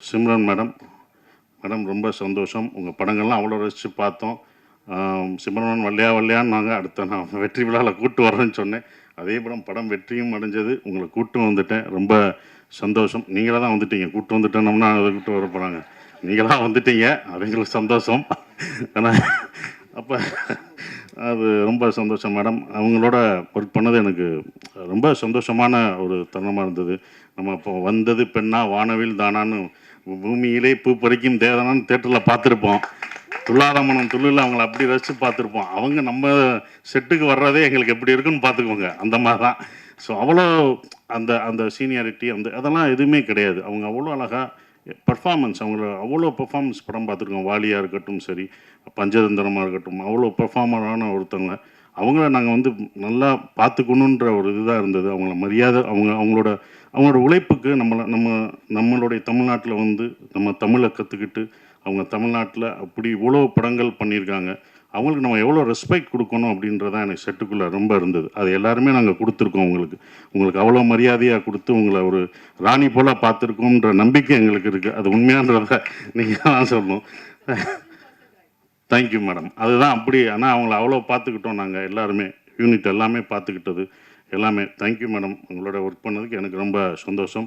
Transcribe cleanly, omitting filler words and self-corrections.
Simran madam madam ரொம்ப சந்தோஷம். உங்கள் படங்கள்லாம் அவ்வளோ ரசித்து பார்த்தோம். சிம்ரன் வல்லையா வல்லையான்னு அடுத்த நான் வெற்றி விழாவில் கூட்டு வரேன்னு சொன்னேன். அதே படம் வெற்றியும் அடைஞ்சது. உங்களை கூட்டு வந்துட்டேன். ரொம்ப சந்தோஷம். நீங்களாக தான் வந்துட்டீங்க. கூட்டு வந்துட்டோம்னா அதை கூட்டு வர போகிறாங்க. நீங்களாக வந்துட்டீங்க. அது எங்களுக்கு சந்தோஷம். ஆனால் அப்போ அது ரொம்ப சந்தோஷம் மேடம். அவங்களோட ஒர்க் பண்ணது எனக்கு ரொம்ப சந்தோஷமான ஒரு தருணமாக இருந்தது. நம்ம இப்போ வந்தது பெண்ணா வானவில் தானான்னு பூமியிலே பூ பறிக்கும் தேவதானான்னு தேட்டரில் பார்த்துருப்போம். துள்ளாத மனம் துள்ளில் அவங்கள அப்படி ரசித்து பார்த்துருப்போம். அவங்க நம்ம செட்டுக்கு வர்றதே எங்களுக்கு எப்படி இருக்குன்னு பார்த்துக்கோங்க. அந்த மாதிரி தான். ஸோ அவ்வளோ அந்த அந்த சீனியாரிட்டி அதெல்லாம் எதுவுமே கிடையாது. அவங்க அவ்வளோ அழகாக பர்ஃபார்மன்ஸ் அவ்வளோ பர்ஃபார்மன்ஸ் படம் பார்த்துருக்கோம். வாலியாக இருக்கட்டும் சரி, பஞ்சதந்திரமாக இருக்கட்டும், அவ்வளோ பர்ஃபார்மரான ஒருத்தவங்க. அவங்கள நாங்கள் நல்லா பார்த்துக்கணுன்ற ஒரு இதுதான் இருந்தது. அவங்கள மரியாதை அவங்களோட உழைப்புக்கு நம்மளுடைய தமிழ்நாட்டில் நம்ம தமிழை கற்றுக்கிட்டு அவங்க தமிழ்நாட்டில் அப்படி இவ்வளோ படங்கள் பண்ணியிருக்காங்க. அவங்களுக்கு நம்ம எவ்வளோ ரெஸ்பெக்ட் கொடுக்கணும் அப்படின்றதான் எனக்கு செட்டுக்குள்ளே ரொம்ப இருந்தது. அது எல்லாருமே நாங்கள் கொடுத்துருக்கோம். உங்களுக்கு அவ்வளோ மரியாதையாக கொடுத்து உங்களை ஒரு ராணி போல் பார்த்துருக்கோன்ற நம்பிக்கை எங்களுக்கு இருக்குது. அது உண்மையான்றதை நீங்கள் தான் சொல்லணும். Thank you madam. அதுதான் அப்படி. ஆனால் அவங்கள அவ்வளோ பார்த்துக்கிட்டோம் நாங்கள் எல்லாருமே. யூனிட் எல்லாமே பார்த்துக்கிட்டது எல்லாமே. Thank you madam. உங்களோட ஒர்க் பண்ணதுக்கு எனக்கு ரொம்ப சந்தோஷம்.